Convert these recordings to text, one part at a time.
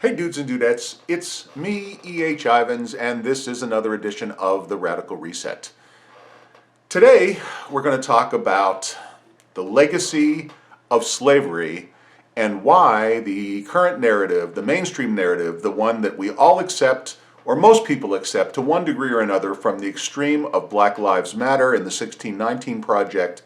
Hey dudes and dudettes, it's me, E.H. Ivins, and this is another edition of the Radical Reset. Today, we're going to talk about the legacy of slavery and why the current narrative, the mainstream narrative, the one that we all accept, or most people accept to one degree or another, from the extreme of Black Lives Matter and the 1619 Project,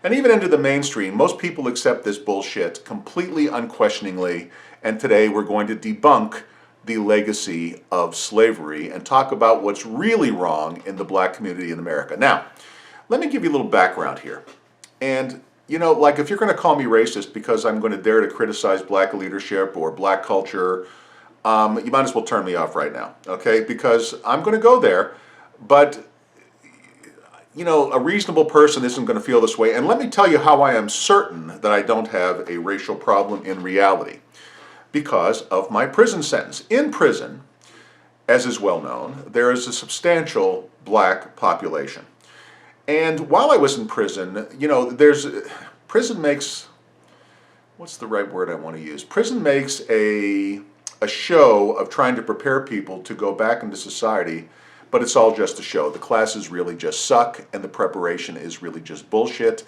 and even into the mainstream, most people accept this bullshit completely unquestioningly. And today we're going to debunk the legacy of slavery and talk about what's really wrong in the black community in America. Now, let me give you a little background here. And, you know, like if you're going to call me racist because I'm going to dare to criticize black leadership or black culture, you might as well turn me off right now, okay? Because I'm going to go there, but you know, a reasonable person isn't going to feel this way. And let me tell you how I am certain that I don't have a racial problem in reality. Because of my prison sentence. In prison, as is well known, there is a substantial black population. And while I was in prison, you know, prison makes, what's the right word I want to use? Prison makes a show of trying to prepare people to go back into society, but it's all just a show. The classes really just suck, and the preparation is really just bullshit.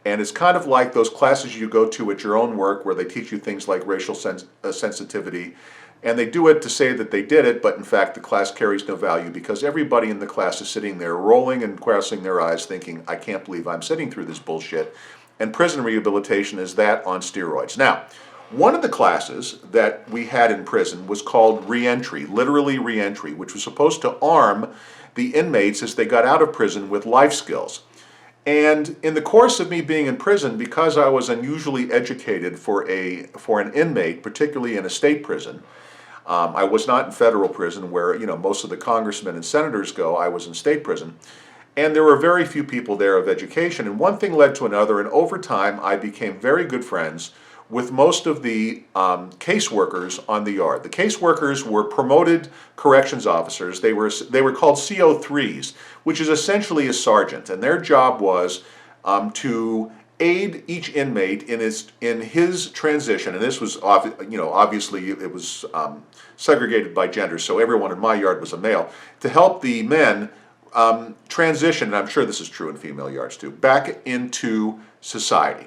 And it's kind of like those classes you go to at your own work where they teach you things like racial sensitivity, and they do it to say that they did it, but in fact the class carries no value because everybody in the class is sitting there rolling and crossing their eyes thinking, I can't believe I'm sitting through this bullshit. And prison rehabilitation is that on steroids. Now, one of the classes that we had in prison was called reentry, literally reentry, which was supposed to arm the inmates as they got out of prison with life skills. And in the course of me being in prison, because I was unusually educated for an inmate, particularly in a state prison, I was not in federal prison where, you know, most of the congressmen and senators go. I was in state prison. And there were very few people there of education. And one thing led to another. And over time, I became very good friends with most of the caseworkers on the yard. The caseworkers were promoted corrections officers. They were called CO3s, which is essentially a sergeant, and their job was to aid each inmate in his transition. And this was, you know, obviously it was segregated by gender, so everyone in my yard was a male, to help the men transition, and I'm sure this is true in female yards too, back into society.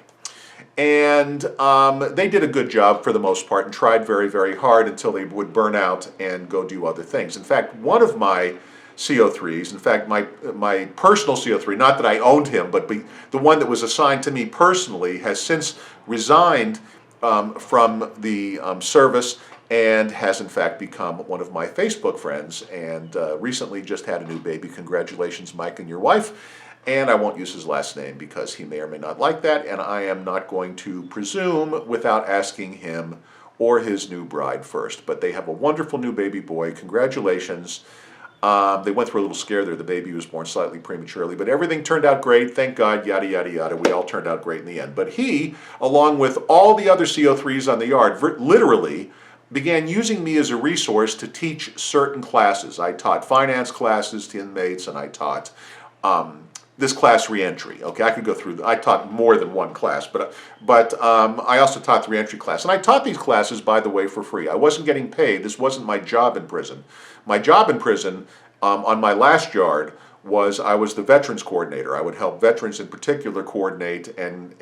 And they did a good job for the most part and tried very, very hard until they would burn out and go do other things. In fact, one of my CO3s, in fact, my personal CO3, not that I owned him, but the one that was assigned to me personally, has since resigned from the service and has in fact become one of my Facebook friends, and recently just had a new baby. Congratulations, Mike, and your wife. And I won't use his last name because he may or may not like that, and I am not going to presume without asking him or his new bride first. But they have a wonderful new baby boy. Congratulations. They went through a little scare there. The baby was born slightly prematurely, but everything turned out great. Thank God, yada, yada, yada. We all turned out great in the end. But he, along with all the other CO3s on the yard, literally began using me as a resource to teach certain classes. I taught finance classes to inmates, and I taught this class reentry. Okay, I could go through. I taught more than one class, but I also taught the reentry class, and I taught these classes, by the way, for free. I wasn't getting paid. This wasn't my job in prison. My job in prison, on my last yard, was I was the veterans coordinator. I would help veterans in particular coordinate and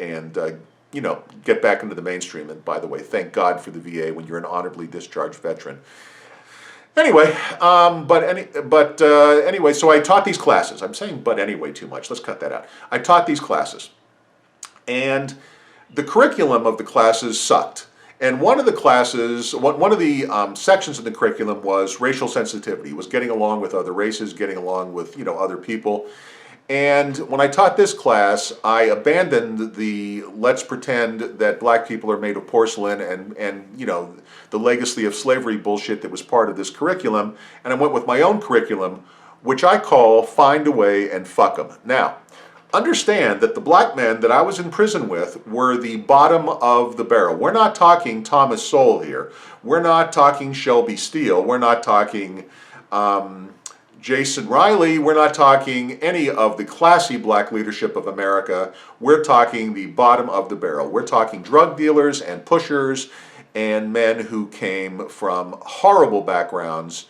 you know, get back into the mainstream. And by the way, thank God for the VA when you're an honorably discharged veteran. Anyway, anyway, so I taught these classes. I'm saying but anyway too much. Let's cut that out. I taught these classes. And the curriculum of the classes sucked. And one of the classes, one of the sections of the curriculum was racial sensitivity, was getting along with other races, getting along with, you know, other people. And when I taught this class, I abandoned the let's pretend that black people are made of porcelain and you know, the legacy of slavery bullshit that was part of this curriculum, and I went with my own curriculum, which I call Find a Way and Fuck 'em. Now, understand that the black men that I was in prison with were the bottom of the barrel. We're not talking Thomas Sowell here. We're not talking Shelby Steele. We're not talking Jason Riley. We're not talking any of the classy black leadership of America. We're talking the bottom of the barrel. We're talking drug dealers and pushers and men who came from horrible backgrounds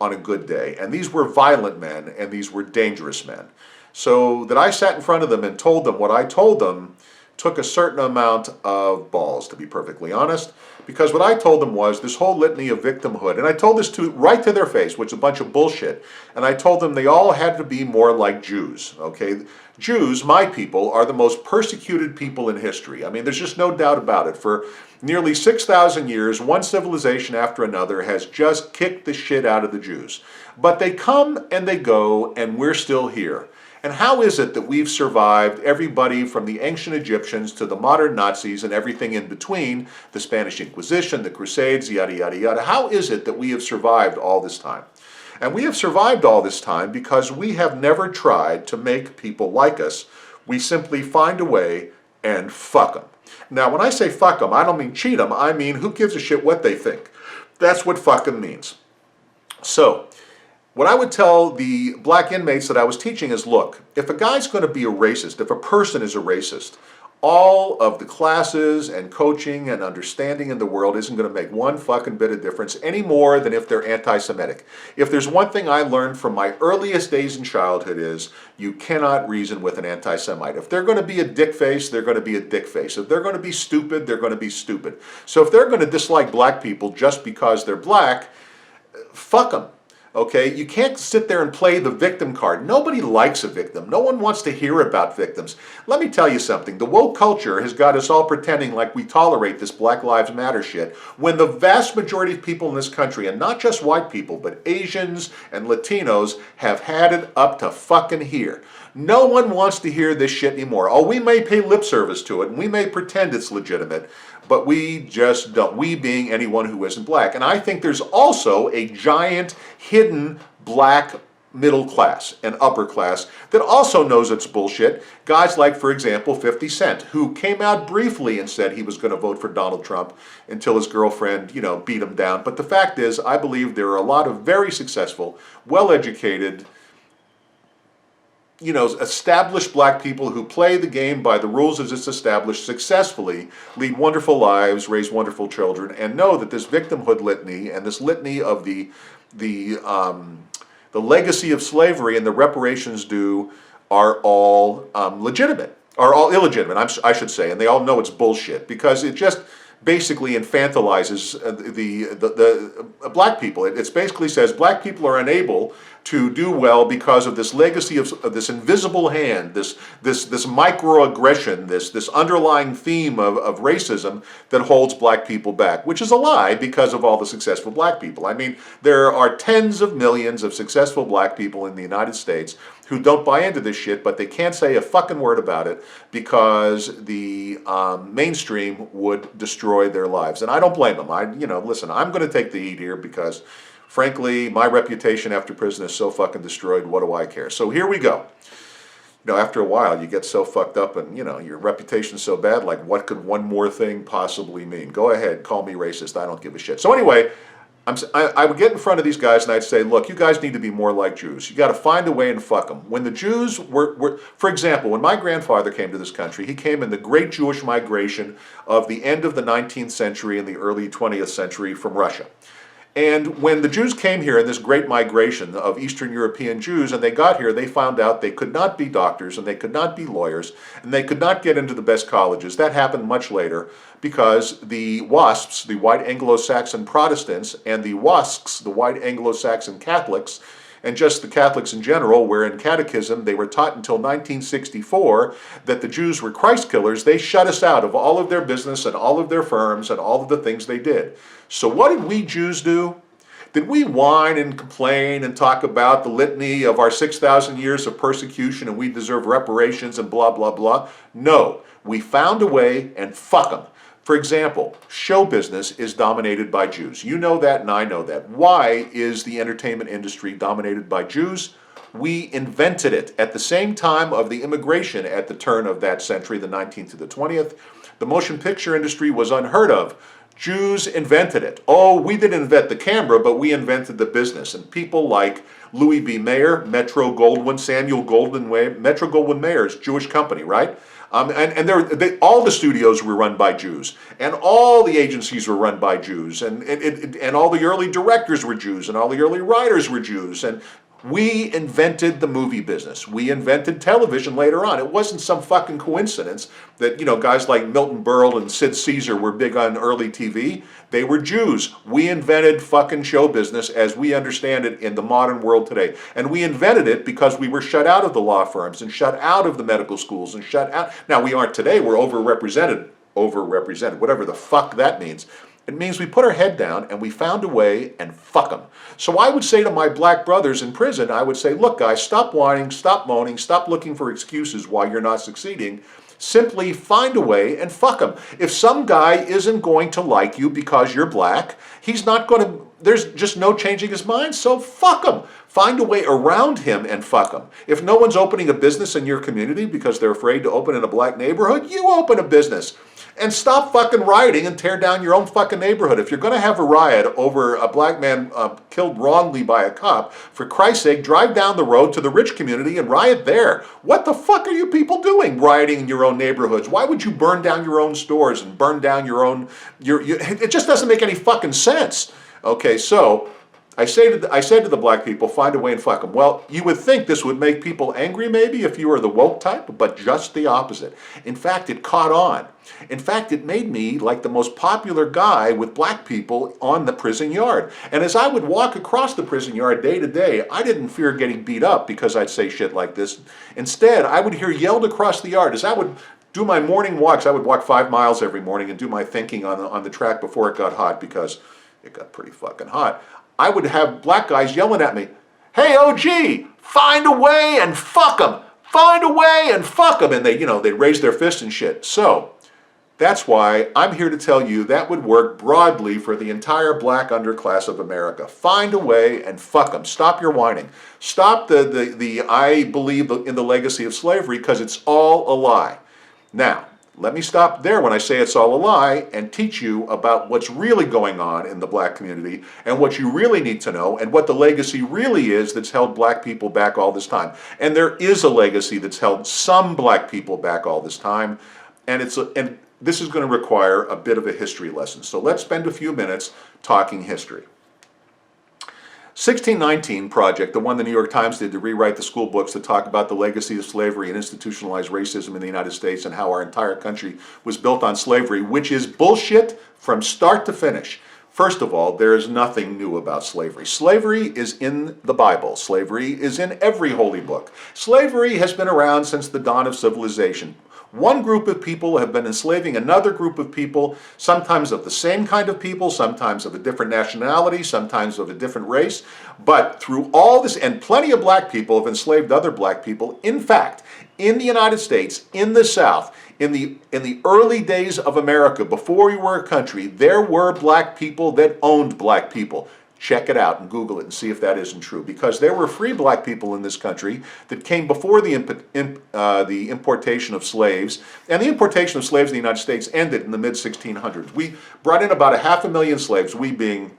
on a good day. And these were violent men, and these were dangerous men. So that I sat in front of them and told them what I told them took a certain amount of balls, to be perfectly honest, because what I told them was this whole litany of victimhood, and I told this right to their face, which is a bunch of bullshit, and I told them they all had to be more like Jews, okay? Jews, my people, are the most persecuted people in history. I mean, there's just no doubt about it. For nearly 6,000 years, one civilization after another has just kicked the shit out of the Jews. But they come and they go, and we're still here. And how is it that we've survived everybody from the ancient Egyptians to the modern Nazis and everything in between, the Spanish Inquisition, the Crusades, yada, yada, yada? How is it that we have survived all this time? And we have survived all this time because we have never tried to make people like us. We simply find a way and fuck them. Now, when I say fuck them, I don't mean cheat them. I mean, who gives a shit what they think? That's what fucking means. So, what I would tell the black inmates that I was teaching is, look, if a guy's going to be a racist, if a person is a racist, all of the classes and coaching and understanding in the world isn't going to make one fucking bit of difference any more than if they're anti-Semitic. If there's one thing I learned from my earliest days in childhood is you cannot reason with an anti-Semite. If they're going to be a dick face, they're going to be a dick face. If they're going to be stupid, they're going to be stupid. So if they're going to dislike black people just because they're black, fuck them. Okay, you can't sit there and play the victim card. Nobody likes a victim. No one wants to hear about victims. Let me tell you something. The woke culture has got us all pretending like we tolerate this Black Lives Matter shit, when the vast majority of people in this country, and not just white people, but Asians and Latinos, have had it up to fucking here. No one wants to hear this shit anymore. Oh, we may pay lip service to it, and we may pretend it's legitimate, but we just don't. We being anyone who isn't black. And I think there's also a giant hidden black middle class and upper class that also knows it's bullshit. Guys like, for example, 50 Cent, who came out briefly and said he was going to vote for Donald Trump until his girlfriend, beat him down. But the fact is, I believe there are a lot of very successful, well-educated, established black people who play the game by the rules as it's established successfully, lead wonderful lives, raise wonderful children, and know that this victimhood litany and this litany of the legacy of slavery and the reparations due are all legitimate, are all illegitimate, I should say, and they all know it's bullshit because it just basically infantilizes the black people. It basically says black people are unable to do well because of this legacy of this invisible hand, this microaggression, this underlying theme of racism that holds black people back, which is a lie because of all the successful black people. I mean, there are tens of millions of successful black people in the United States who don't buy into this shit, but they can't say a fucking word about it because the mainstream would destroy their lives. And I don't blame them. Listen, I'm going to take the heat here because, frankly, my reputation after prison is so fucking destroyed, what do I care? So here we go. After a while, you get so fucked up and, your reputation's so bad, like, what could one more thing possibly mean? Go ahead, call me racist, I don't give a shit. So anyway, I would get in front of these guys and I'd say, look, you guys need to be more like Jews. You got to find a way and fuck them. When the Jews were, for example, when my grandfather came to this country, he came in the great Jewish migration of the end of the 19th century and the early 20th century from Russia. And when the Jews came here in this great migration of Eastern European Jews, and they got here, they found out they could not be doctors, and they could not be lawyers, and they could not get into the best colleges. That happened much later because the WASPs, the white Anglo-Saxon Protestants, and the WASCs, the white Anglo-Saxon Catholics, and just the Catholics in general, where in catechism they were taught until 1964 that the Jews were Christ killers, they shut us out of all of their business and all of their firms and all of the things they did. So what did we Jews do? Did we whine and complain and talk about the litany of our 6,000 years of persecution and we deserve reparations and blah, blah, blah? No, we found a way and fuck them. For example, show business is dominated by Jews. You know that and I know that. Why is the entertainment industry dominated by Jews? We invented it. At the same time of the immigration at the turn of that century, the 19th to the 20th, the motion picture industry was unheard of. Jews invented it. Oh, we didn't invent the camera, but we invented the business. And people like Louis B. Mayer, Metro-Goldwyn, Samuel Goldwyn, Metro-Goldwyn-Mayer's Jewish company, right? All the studios were run by Jews, and all the agencies were run by Jews, and all the early directors were Jews, and all the early writers were Jews, and we invented the movie business. We invented television later on. It wasn't some fucking coincidence that, guys like Milton Berle and Sid Caesar were big on early TV. They were Jews. We invented fucking show business as we understand it in the modern world today. And we invented it because we were shut out of the law firms and shut out of the medical schools and shut out. Now, we aren't today. We're overrepresented, whatever the fuck that means. It means we put our head down and we found a way and fuck them. So I would say to my black brothers in prison, I would say, look guys, stop whining, stop moaning, stop looking for excuses why you're not succeeding. Simply find a way and fuck them. If some guy isn't going to like you because you're black, he's not going to, there's just no changing his mind, so fuck him. Find a way around him and fuck him. If no one's opening a business in your community because they're afraid to open in a black neighborhood, you open a business. And stop fucking rioting and tear down your own fucking neighborhood. If you're going to have a riot over a black man killed wrongly by a cop, for Christ's sake, drive down the road to the rich community and riot there. What the fuck are you people doing rioting in your own neighborhoods? Why would you burn down your own stores and burn down your own... it just doesn't make any fucking sense. Okay, so... I said to the black people, find a way and fuck them. Well, you would think this would make people angry maybe if you were the woke type, but just the opposite. In fact, it caught on. In fact, it made me like the most popular guy with black people on the prison yard. And as I would walk across the prison yard day to day, I didn't fear getting beat up because I'd say shit like this. Instead, I would hear yelled across the yard as I would do my morning walks. I would walk 5 miles every morning and do my thinking on the track before it got hot, because it got pretty fucking hot. I would have black guys yelling at me, hey OG, find a way and fuck them. Find a way and fuck them. And they'd raise their fists and shit. So that's why I'm here to tell you that would work broadly for the entire black underclass of America. Find a way and fuck them. Stop your whining. Stop the I believe in the legacy of slavery, because it's all a lie. Now, let me stop there when I say it's all a lie and teach you about what's really going on in the black community and what you really need to know and what the legacy really is that's held black people back all this time. And there is a legacy that's held some black people back all this time, and this is going to require a bit of a history lesson. So let's spend a few minutes talking history. 1619 Project, the one the New York Times did to rewrite the school books to talk about the legacy of slavery and institutionalized racism in the United States and how our entire country was built on slavery, which is bullshit from start to finish. First of all, there is nothing new about slavery. Slavery is in the Bible. Slavery is in every holy book. Slavery has been around since the dawn of civilization. One group of people have been enslaving another group of people, sometimes of the same kind of people, sometimes of a different nationality, sometimes of a different race. But through all this, and plenty of black people have enslaved other black people. In fact, in the United States, in the South, in the early days of America, before we were a country, there were black people that owned black people. Check it out and Google it and see if that isn't true. Because there were free black people in this country that came before the importation of slaves. And the importation of slaves in the United States ended in the mid-1600s. We brought in about 500,000 slaves, we being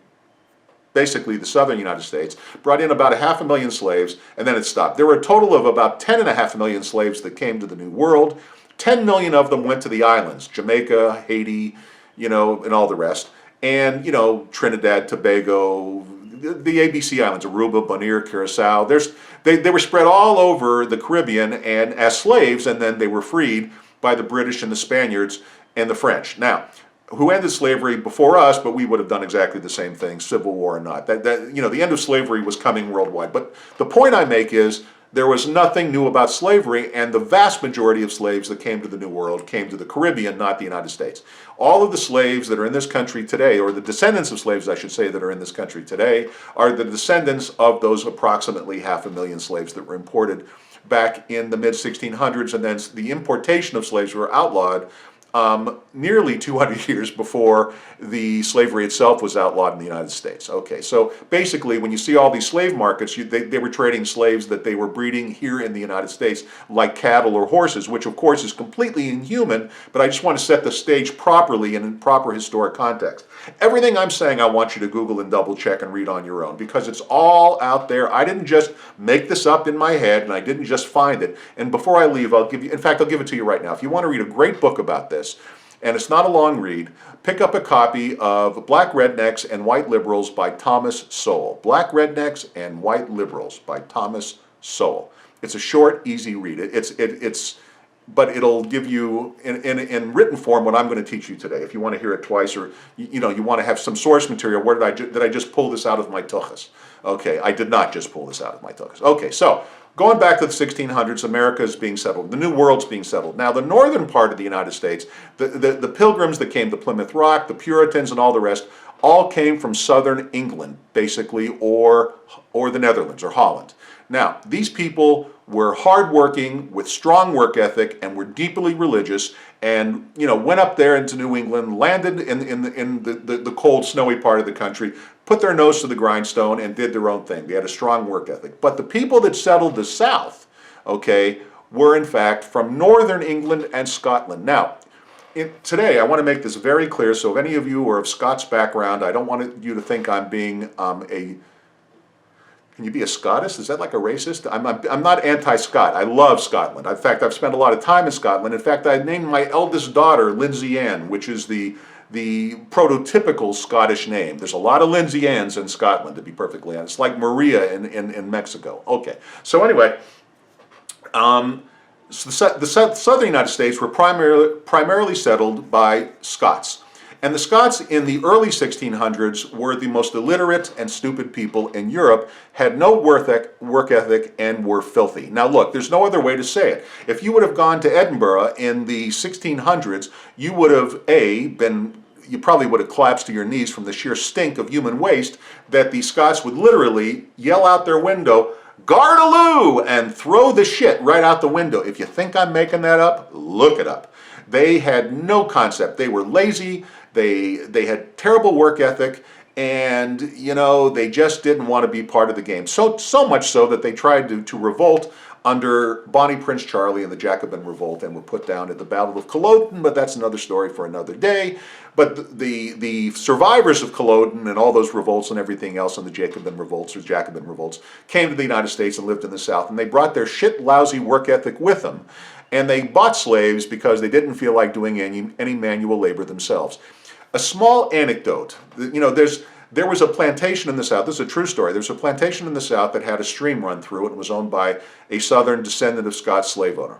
basically the southern United States, brought in about 500,000 slaves, and then it stopped. There were a total of about 10.5 million slaves that came to the New World. 10 million of them went to the islands, Jamaica, Haiti, and all the rest. And, Trinidad, Tobago, the ABC Islands, Aruba, Bonaire, Curacao. They were spread all over the Caribbean and as slaves, and then they were freed by the British and the Spaniards and the French. Now, who ended slavery before us, but we would have done exactly the same thing, Civil War or not. The end of slavery was coming worldwide. But the point I make is, there was nothing new about slavery, and the vast majority of slaves that came to the New World came to the Caribbean, not the United States. All of the slaves that are in this country today, or the descendants of slaves, I should say, that are in this country today, are the descendants of those approximately 500,000 slaves that were imported back in the mid-1600s, and then the importation of slaves were outlawed nearly 200 years before the slavery itself was outlawed in the United States. Okay, so basically when you see all these slave markets, they were trading slaves that they were breeding here in the United States like cattle or horses, which of course is completely inhuman, but I just want to set the stage properly and in proper historic context. Everything I'm saying I want you to Google and double check and read on your own, because it's all out there. I didn't just make this up in my head, and I didn't just find it. And before I leave, I'll give you, in fact, I'll give it to you right now. If you want to read a great book about this, and it's not a long read, pick up a copy of Black Rednecks and White Liberals by Thomas Sowell. Black Rednecks and White Liberals by Thomas Sowell. It's a short, easy read. But it'll give you in written form what I'm going to teach you today. If you want to hear it twice, or you want to have some source material, where did I just pull this out of my tuchus? Okay, I did not just pull this out of my tuchus. Okay, so going back to the 1600s, America is being settled. The New World's being settled. Now, the northern part of the United States, the Pilgrims that came to Plymouth Rock, the Puritans, and all the rest, all came from southern England, basically, or the Netherlands, or Holland. Now, these people were hardworking, with strong work ethic, and were deeply religious, and went up there into New England, landed in the cold, snowy part of the country, put their nose to the grindstone, and did their own thing. They had a strong work ethic. But the people that settled the South, okay, were in fact from northern England and Scotland. Now, today I want to make this very clear, so if any of you are of Scots background, I don't want you to think I'm being Can you be a Scotist? Is that like a racist? I'm not anti-Scot. I love Scotland. In fact, I've spent a lot of time in Scotland. In fact, I named my eldest daughter Lindsay Ann, which is the prototypical Scottish name. There's a lot of Lindsay Anns in Scotland, to be perfectly honest, like Maria in Mexico. Okay, so anyway, so the southern United States were primarily settled by Scots. And the Scots in the early 1600s were the most illiterate and stupid people in Europe, had no work ethic, and were filthy. Now look, there's no other way to say it. If you would have gone to Edinburgh in the 1600s, you would have, you probably would have collapsed to your knees from the sheer stink of human waste that the Scots would literally yell out their window, "Gardaloo!" and throw the shit right out the window. If you think I'm making that up, look it up. They had no concept. They were lazy. They had terrible work ethic, and they just didn't want to be part of the game. So much so that they tried to revolt under Bonnie Prince Charlie and the Jacobin Revolt, and were put down at the Battle of Culloden. But that's another story for another day. But the survivors of Culloden and all those revolts and everything else, and the Jacobin Revolts came to the United States and lived in the South, and they brought their shit lousy work ethic with them. And they bought slaves because they didn't feel like doing any manual labor themselves. A small anecdote, there was a plantation in the South, this is a true story, there was a plantation in the South that had a stream run through it and was owned by a southern descendant of Scots slave owner.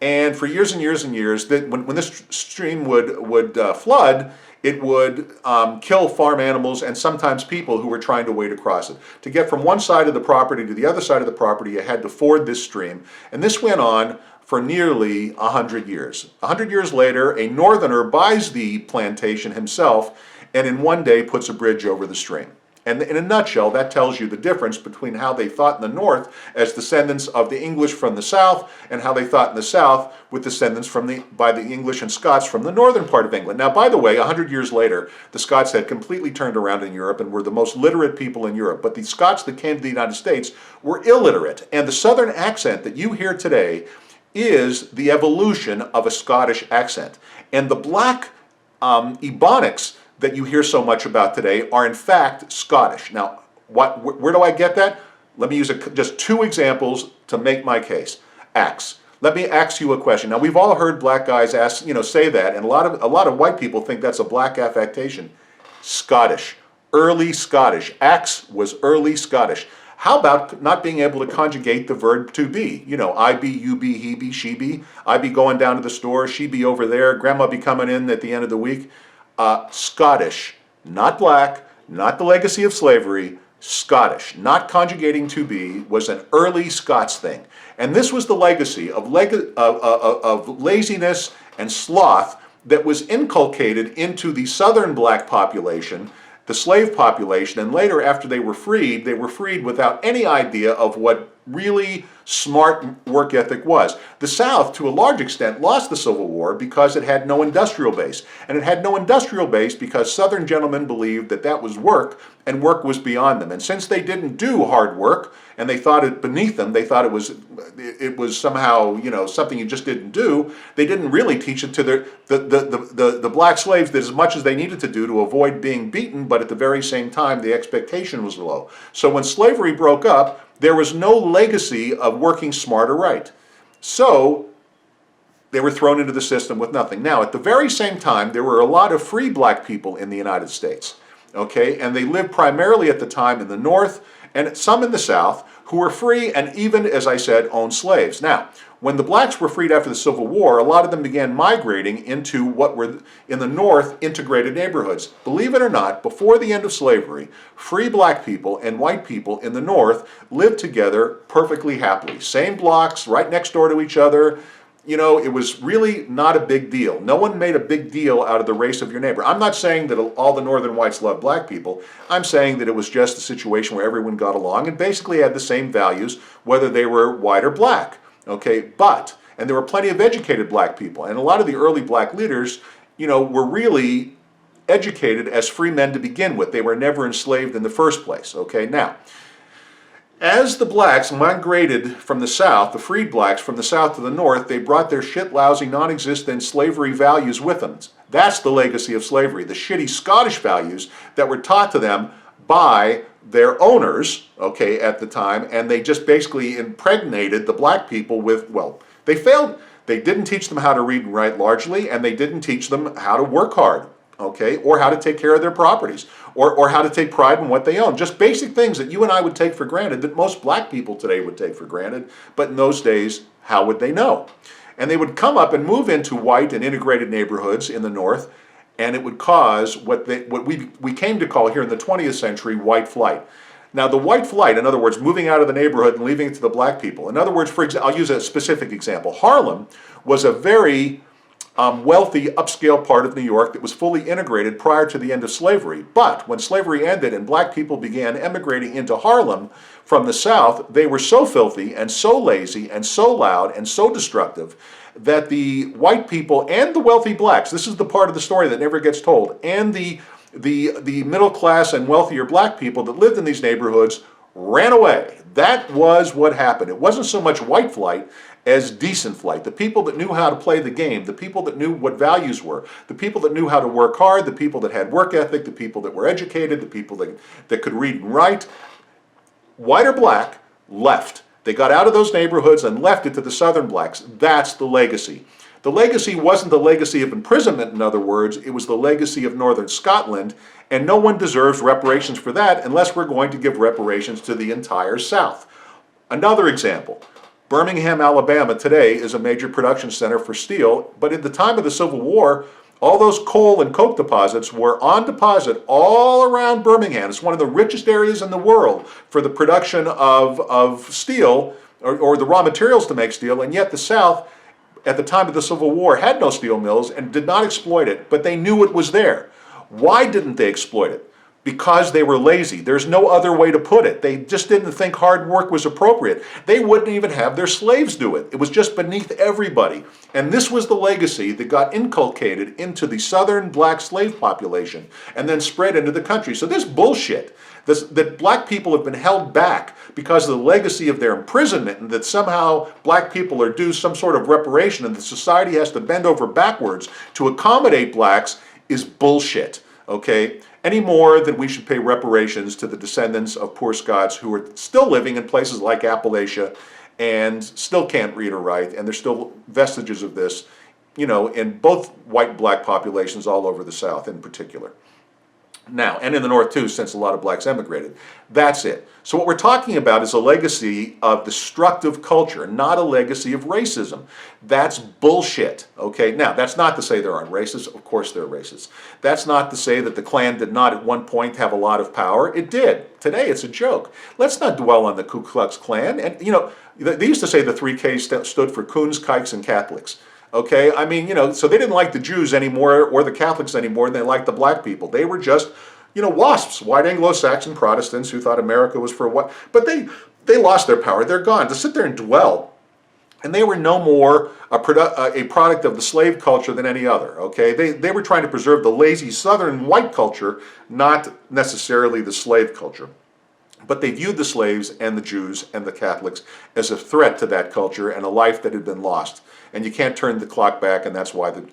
And for years and years and years, when this stream would flood, it would kill farm animals and sometimes people who were trying to wade across it. To get from one side of the property to the other side of the property, you had to ford this stream. And this went on for nearly 100 years. 100 years later, a northerner buys the plantation himself and in one day puts a bridge over the stream. And in a nutshell, that tells you the difference between how they thought in the North as descendants of the English from the South, and how they thought in the South with descendants by the English and Scots from the northern part of England. Now, by the way, 100 years later, the Scots had completely turned around in Europe and were the most literate people in Europe. But the Scots that came to the United States were illiterate. And the southern accent that you hear today is the evolution of a Scottish accent. And the black Ebonics that you hear so much about today are in fact Scottish. Now, where do I get that? Let me use just two examples to make my case. Axe. Let me ask you a question. Now, we've all heard black guys say that, and a lot of white people think that's a black affectation. Scottish. Early Scottish. Axe was early Scottish. How about not being able to conjugate the verb to be? I be, you be, he be, she be. I be going down to the store, she be over there, grandma be coming in at the end of the week. Scottish, not black, not the legacy of slavery, Scottish, not conjugating to be, was an early Scots thing. And this was the legacy of laziness and sloth that was inculcated into the southern black population, the slave population, and later after they were freed without any idea of what really smart work ethic was. The South, to a large extent, lost the Civil War because it had no industrial base. And it had no industrial base because Southern gentlemen believed that that was work, and work was beyond them. And since they didn't do hard work, and they thought it beneath them, they thought it was somehow, you know, something you just didn't do, they didn't really teach it to the black slaves, that as much as they needed to do to avoid being beaten, but at the very same time the expectation was low. So when slavery broke up, there was no legacy of working smart or right. So they were thrown into the system with nothing. Now, at the very same time, there were a lot of free black people in the United States, okay? And they lived primarily at the time in the North and some in the South, who were free and even, as I said, owned slaves. Now, when the blacks were freed after the Civil War, a lot of them began migrating into what were, in the North, integrated neighborhoods. Believe it or not, before the end of slavery, free black people and white people in the North lived together perfectly happily. Same blocks, right next door to each other. You know, it was really not a big deal. No one made a big deal out of the race of your neighbor. I'm not saying that all the northern whites loved black people. I'm saying that it was just a situation where everyone got along and basically had the same values, whether they were white or black. Okay, and there were plenty of educated black people, and a lot of the early black leaders, you know, were really educated as free men to begin with. They were never enslaved in the first place. Okay, now, as the blacks migrated from the South, the freed blacks from the South to the North, they brought their shit-lousy, non-existent slavery values with them. That's the legacy of slavery, the shitty Scottish values that were taught to them by their owners, okay, at the time, and they just basically impregnated the black people with, well, they failed. They didn't teach them how to read and write largely, and they didn't teach them how to work hard, okay, or how to take care of their properties, or how to take pride in what they own. Just basic things that you and I would take for granted, that most black people today would take for granted, but in those days, how would they know? And they would come up and move into white and integrated neighborhoods in the North, and it would cause what we came to call here in the 20th century white flight. Now, the white flight, in other words, moving out of the neighborhood and leaving it to the black people. In other words, for example, I'll use a specific example. Harlem was a very wealthy, upscale part of New York that was fully integrated prior to the end of slavery. But when slavery ended and black people began emigrating into Harlem from the South, they were so filthy and so lazy and so loud and so destructive that the white people and the wealthy blacks, this is the part of the story that never gets told, and the middle class and wealthier black people that lived in these neighborhoods ran away. That was what happened. It wasn't so much white flight as decent flight. The people that knew how to play the game, the people that knew what values were, the people that knew how to work hard, the people that had work ethic, the people that were educated, the people that could read and write, white or black, left. They got out of those neighborhoods and left it to the southern blacks. That's the legacy. The legacy wasn't the legacy of imprisonment, in other words, it was the legacy of northern Scotland, and no one deserves reparations for that unless we're going to give reparations to the entire South. Another example, Birmingham, Alabama today is a major production center for steel, but at the time of the Civil War, all those coal and coke deposits were on deposit all around Birmingham. It's one of the richest areas in the world for the production of steel, or the raw materials to make steel, and yet the South, at the time of the Civil War, had no steel mills and did not exploit it, but they knew it was there. Why didn't they exploit it? Because they were lazy. There's no other way to put it. They just didn't think hard work was appropriate. They wouldn't even have their slaves do it. It was just beneath everybody. And this was the legacy that got inculcated into the southern black slave population and then spread into the country. So this bullshit, that black people have been held back because of the legacy of their imprisonment, and that somehow black people are due some sort of reparation and the society has to bend over backwards to accommodate blacks, is bullshit, okay? Any more than we should pay reparations to the descendants of poor Scots who are still living in places like Appalachia and still can't read or write, and there's still vestiges of this, you know, in both white and black populations all over the South in particular. Now, and in the North too, since a lot of blacks emigrated. That's it. So what we're talking about is a legacy of destructive culture, not a legacy of racism. That's bullshit, okay? Now, that's not to say there aren't racists. Of course there are racists. That's not to say that the Klan did not at one point have a lot of power. It did. Today it's a joke. Let's not dwell on the Ku Klux Klan. And, you know, they used to say the 3 Ks stood for Coons, Kikes, and Catholics. Okay, I mean, you know, so they didn't like the Jews anymore or the Catholics anymore than they liked the black people. They were just, you know, WASPs, white Anglo-Saxon Protestants who thought America was for what, but they they lost their power. They're gone. To sit there and dwell, and they were no more a product of the slave culture than any other, okay? They were trying to preserve the lazy Southern white culture, not necessarily the slave culture. But they viewed the slaves and the Jews and the Catholics as a threat to that culture and a life that had been lost. And you can't turn the clock back, and that's why the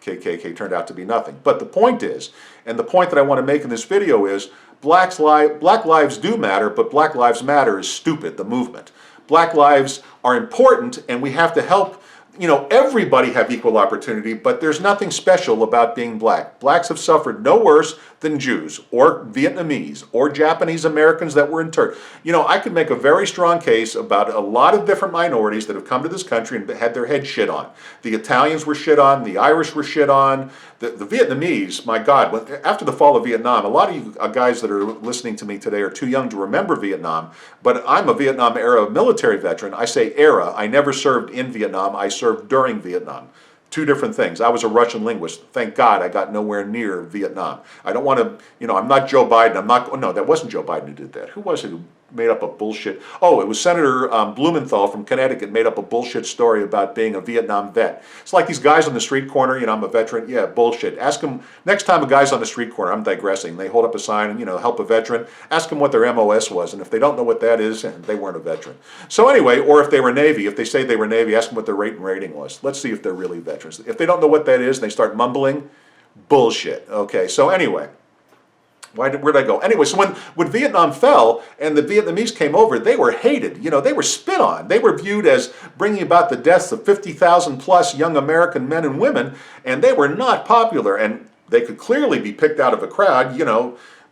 KKK turned out to be nothing. But the point is, and the point that I want to make in this video is, black lives do matter, but Black Lives Matter is stupid, the movement. Black lives are important, and we have to help, everybody have equal opportunity, but there's nothing special about being black. Blacks have suffered no worse than Jews or Vietnamese or Japanese Americans that were interned. I could make a very strong case about a lot of different minorities that have come to this country and had their head shit on. The Italians were shit on, the Irish were shit on, the Vietnamese, my God, after the fall of Vietnam, a lot of you guys that are listening to me today are too young to remember Vietnam, but I'm a Vietnam era military veteran. I say era, I never served in Vietnam, I served during Vietnam. Two different things. I was a Russian linguist. Thank God I got nowhere near Vietnam. I don't want to, I'm not Joe Biden. No, that wasn't Joe Biden who did that. Who was it who made up a bullshit? Oh, it was Senator Blumenthal from Connecticut made up a bullshit story about being a Vietnam vet. It's like these guys on the street corner, I'm a veteran. Yeah, bullshit. Ask them, next time a guy's on the street corner, I'm digressing, they hold up a sign and, help a veteran, ask them what their MOS was. And if they don't know what that is, they weren't a veteran. So anyway, or if they were Navy, if they say they were Navy, ask them what their rate and rating was. Let's see if they're really veterans. If they don't know what that is and they start mumbling, bullshit. Okay, so anyway. Where'd I go? Anyway, so when Vietnam fell and the Vietnamese came over, they were hated. They were spit on. They were viewed as bringing about the deaths of 50,000 plus young American men and women, and they were not popular. And they could clearly be picked out of a crowd.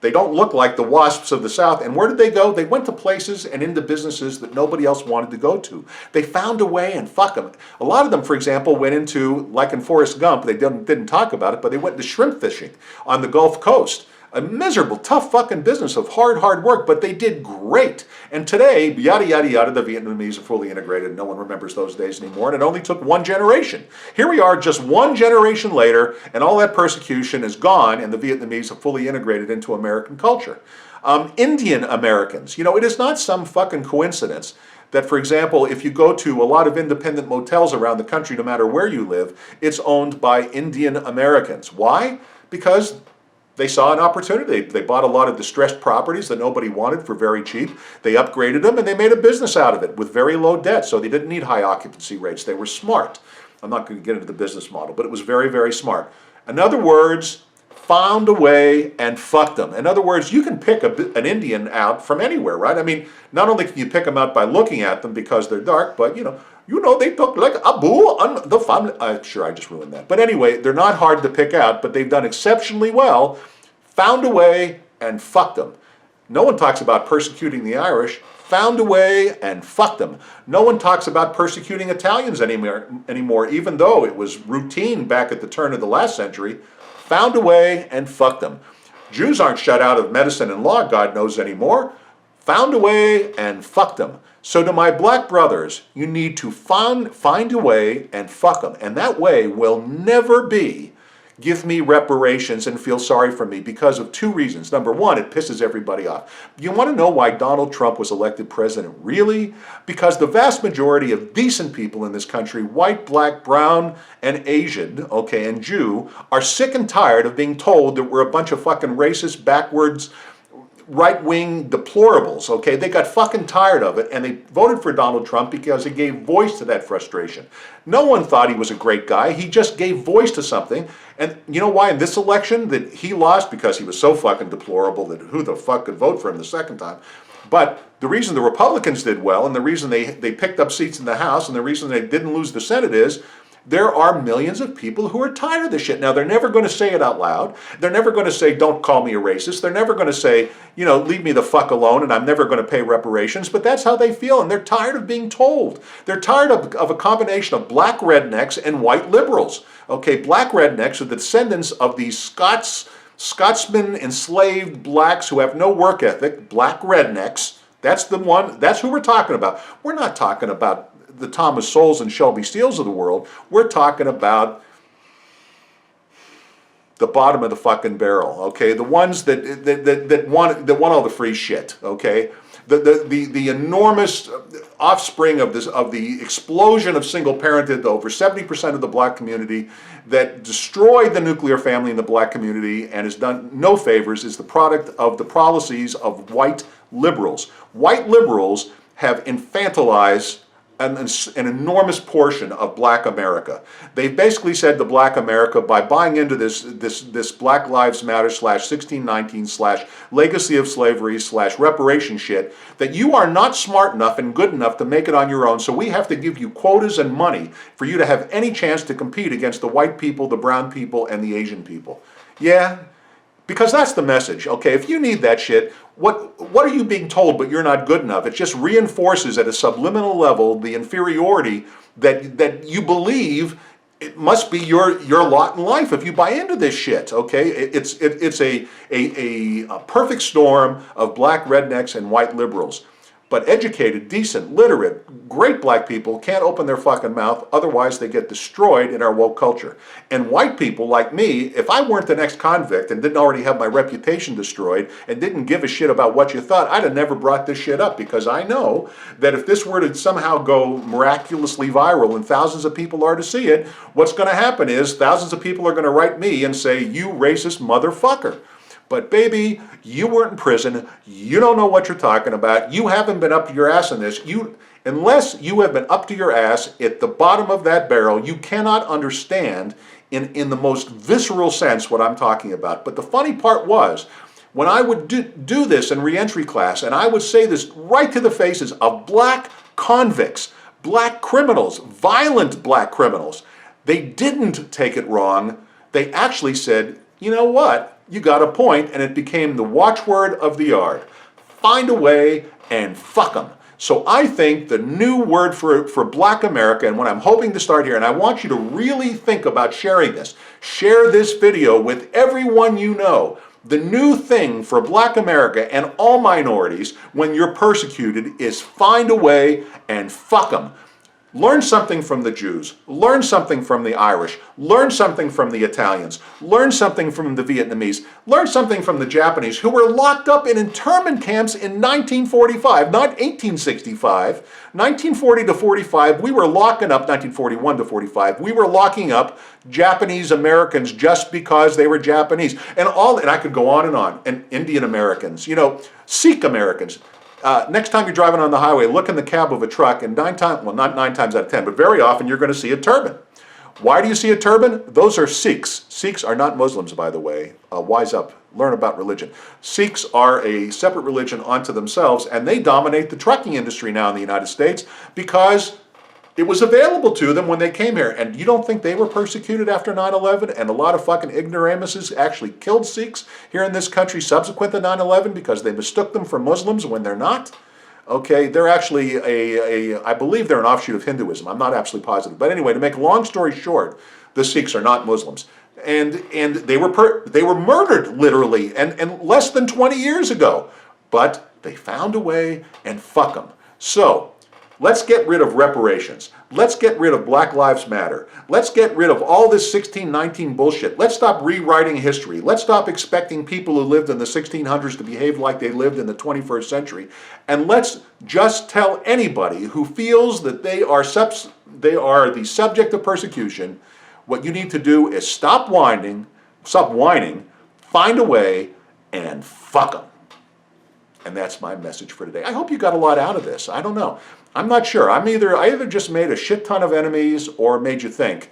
They don't look like the WASPs of the South. And where did they go? They went to places and into businesses that nobody else wanted to go to. They found a way, and fuck them. A lot of them, for example, went into, like in Forrest Gump, they didn't talk about it, but they went into shrimp fishing on the Gulf Coast. A miserable, tough fucking business of hard work, but they did great. And today, yada, yada, yada, the Vietnamese are fully integrated. No one remembers those days anymore, and it only took one generation. Here we are just one generation later, and all that persecution is gone, and the Vietnamese have fully integrated into American culture. Indian Americans, it is not some fucking coincidence that, for example, if you go to a lot of independent motels around the country, no matter where you live, it's owned by Indian Americans. Why? Because they saw an opportunity. They bought a lot of distressed properties that nobody wanted for very cheap. They upgraded them and they made a business out of it with very low debt, so they didn't need high occupancy rates. They were smart. I'm not going to get into the business model, but it was very, very smart. In other words, found a way and fucked them. In other words, you can pick an Indian out from anywhere, right? I mean, not only can you pick them out by looking at them because they're dark, but they talk like Abu on the family. Sure, I just ruined that. But anyway, they're not hard to pick out, but they've done exceptionally well, found a way, and fucked them. No one talks about persecuting the Irish, found a way, and fucked them. No one talks about persecuting Italians anymore, even though it was routine back at the turn of the last century. Found a way, and fucked them. Jews aren't shut out of medicine and law, God knows, anymore. Found a way, and fucked them. So to my black brothers, you need to find a way and fuck them. And that way will never be give me reparations and feel sorry for me because of two reasons. Number one, it pisses everybody off. You want to know why Donald Trump was elected president? Really? Because the vast majority of decent people in this country, white, black, brown, and Asian, okay, and Jew, are sick and tired of being told that we're a bunch of fucking racist, backwards, right-wing deplorables, okay? They got fucking tired of it, and they voted for Donald Trump because he gave voice to that frustration. No one thought he was a great guy. He just gave voice to something. And you know why in this election that he lost? Because he was so fucking deplorable that who the fuck could vote for him the second time? But the reason the Republicans did well, and the reason they picked up seats in the House, and the reason they didn't lose the Senate is there are millions of people who are tired of this shit. Now, they're never going to say it out loud. They're never going to say, don't call me a racist. They're never going to say, leave me the fuck alone and I'm never going to pay reparations. But that's how they feel, and they're tired of being told. They're tired of a combination of black rednecks and white liberals. Okay, black rednecks are the descendants of these Scotsman enslaved blacks who have no work ethic, black rednecks. That's who we're talking about. We're not talking about the Thomas Sowells and Shelby Steeles of the world. We're talking about the bottom of the fucking barrel, okay? The ones that want all the free shit, okay? the enormous offspring of the explosion of single parented to over 70% of the black community that destroyed the nuclear family in the black community and has done no favors is the product of the policies of white liberals. White liberals have infantilized an enormous portion of black America. They've basically said to black America, by buying into this Black Lives Matter / 1619 / legacy of slavery / reparation shit, that you are not smart enough and good enough to make it on your own, so we have to give you quotas and money for you to have any chance to compete against the white people, the brown people, and the Asian people. Yeah, because that's the message, okay? If you need that shit, what are you being told but you're not good enough? It just reinforces at a subliminal level the inferiority that you believe it must be your lot in life if you buy into this shit, okay? It's a perfect storm of black rednecks and white liberals. But educated, decent, literate, great black people can't open their fucking mouth, otherwise they get destroyed in our woke culture. And white people like me, if I weren't the next convict and didn't already have my reputation destroyed and didn't give a shit about what you thought, I'd have never brought this shit up, because I know that if this were to somehow go miraculously viral and thousands of people are to see it, what's going to happen is thousands of people are going to write me and say, "You racist motherfucker." But baby, you weren't in prison, you don't know what you're talking about, you haven't been up to your ass in this. Unless you have been up to your ass at the bottom of that barrel, you cannot understand in the most visceral sense what I'm talking about. But the funny part was, when I would do this in reentry class, and I would say this right to the faces of black convicts, black criminals, violent black criminals, they didn't take it wrong. They actually said, "You know what? You got a point," and it became the watchword of the yard. Find a way and fuck them. So I think the new word for black America, and what I'm hoping to start here, and I want you to really think about sharing this. Share this video with everyone you know. The new thing for black America and all minorities when you're persecuted is find a way and fuck them. Learn something from the Jews, learn something from the Irish, learn something from the Italians, learn something from the Vietnamese, learn something from the Japanese, who were locked up in internment camps in 1945, not 1865. 1940 to 45, we were locking up, 1941 to 45, we were locking up Japanese Americans just because they were Japanese. And I could go on, and Indian Americans, Sikh Americans. Next time you're driving on the highway, look in the cab of a truck, and not 9 times out of 10, but very often you're going to see a turban. Why do you see a turban? Those are Sikhs. Sikhs are not Muslims, by the way. Wise up. Learn about religion. Sikhs are a separate religion unto themselves, and they dominate the trucking industry now in the United States because it was available to them when they came here. And you don't think they were persecuted after 9/11? And a lot of fucking ignoramuses actually killed Sikhs here in this country subsequent to 9/11 because they mistook them for Muslims when they're not? Okay, they're actually I believe they're an offshoot of Hinduism. I'm not absolutely positive. But anyway, to make a long story short, the Sikhs are not Muslims. And they were murdered literally and less than 20 years ago. But they found a way and fuck them. So, let's get rid of reparations. Let's get rid of Black Lives Matter. Let's get rid of all this 1619 bullshit. Let's stop rewriting history. Let's stop expecting people who lived in the 1600s to behave like they lived in the 21st century. And let's just tell anybody who feels that they are the subject of persecution, what you need to do is stop whining, find a way, and fuck them. And that's my message for today. I hope you got a lot out of this. I don't know. I'm not sure. I either just made a shit ton of enemies or made you think,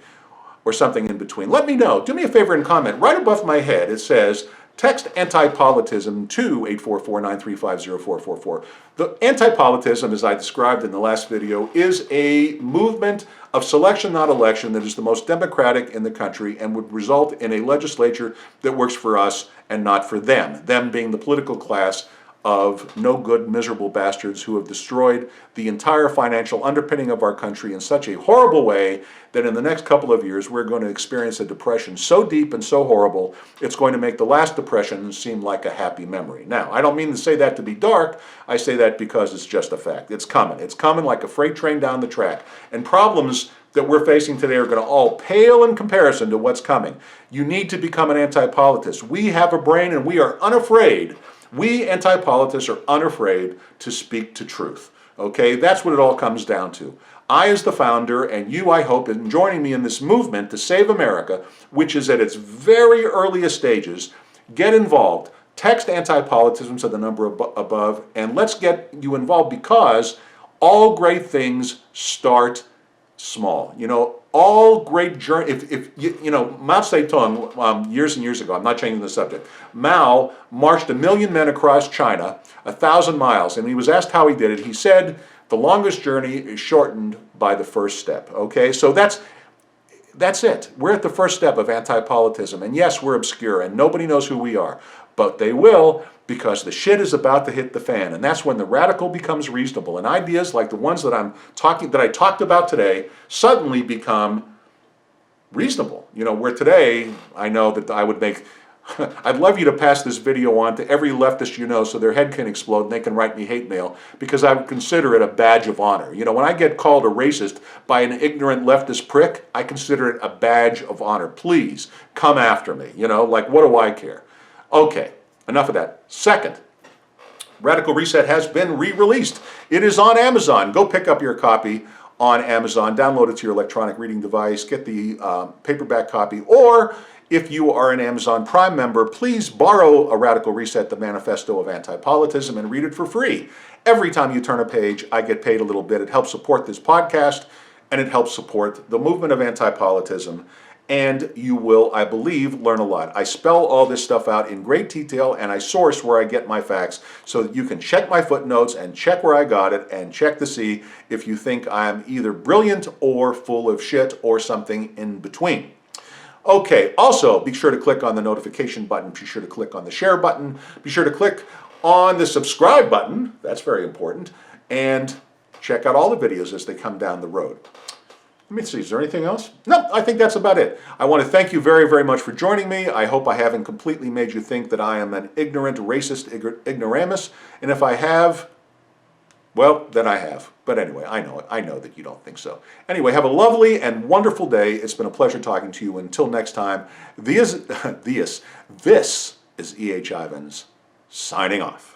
or something in between. Let me know. Do me a favor and comment. Right above my head it says, text Antipolitism to 844-935-0444. The Antipolitism, as I described in the last video, is a movement of selection, not election, that is the most democratic in the country and would result in a legislature that works for us and not for them. Them being the political class of no good, miserable bastards who have destroyed the entire financial underpinning of our country in such a horrible way that in the next couple of years we're going to experience a depression so deep and so horrible it's going to make the last depression seem like a happy memory. Now, I don't mean to say that to be dark. I say that because it's just a fact. It's coming. It's coming like a freight train down the track. And problems that we're facing today are going to all pale in comparison to what's coming. You need to become an anti-politist. We have a brain and we are unafraid We anti-politics are unafraid to speak to truth. Okay, that's what it all comes down to. I, as the founder, and you, I hope, in joining me in this movement to save America, which is at its very earliest stages, get involved. Text anti-politism to the number above, and let's get you involved, because all great things start small. You know, all great journey. If you know, Mao Zedong, years and years ago, I'm not changing the subject. Mao marched 1 million men across China, 1,000 miles, and he was asked how he did it. He said, "The longest journey is shortened by the first step." Okay, so that's it. We're at the first step of anti-politism, and yes, we're obscure, and nobody knows who we are, but they will, because the shit is about to hit the fan, and that's when the radical becomes reasonable, and ideas like the ones that I talked about today suddenly become reasonable. You know, where today I know that I would make. I'd love you to pass this video on to every leftist you know, so their head can explode and they can write me hate mail, because I would consider it a badge of honor. You know, when I get called a racist by an ignorant leftist prick, I consider it a badge of honor. Please come after me. You know, like, what do I care? Okay, enough of that. Second, Radical Reset has been re-released. It is on Amazon. Go pick up your copy on Amazon. Download it to your electronic reading device. Get the paperback copy. Or if you are an Amazon Prime member, please borrow a Radical Reset, the Manifesto of Antipolitism, and read it for free. Every time you turn a page, I get paid a little bit. It helps support this podcast, and it helps support the movement of antipolitism. And you will, I believe, learn a lot. I spell all this stuff out in great detail, and I source where I get my facts, so that you can check my footnotes and check where I got it and check to see if you think I'm either brilliant or full of shit or something in between. Okay, also be sure to click on the notification button, be sure to click on the share button, be sure to click on the subscribe button, that's very important, and check out all the videos as they come down the road. Let me see, is there anything else? No, I think that's about it. I want to thank you very, very much for joining me. I hope I haven't completely made you think that I am an ignorant, racist ignoramus, and if I have, well, then I have. But anyway, I know it. I know that you don't think so. Anyway, have a lovely and wonderful day. It's been a pleasure talking to you. Until next time, this is E.H. Ivins signing off.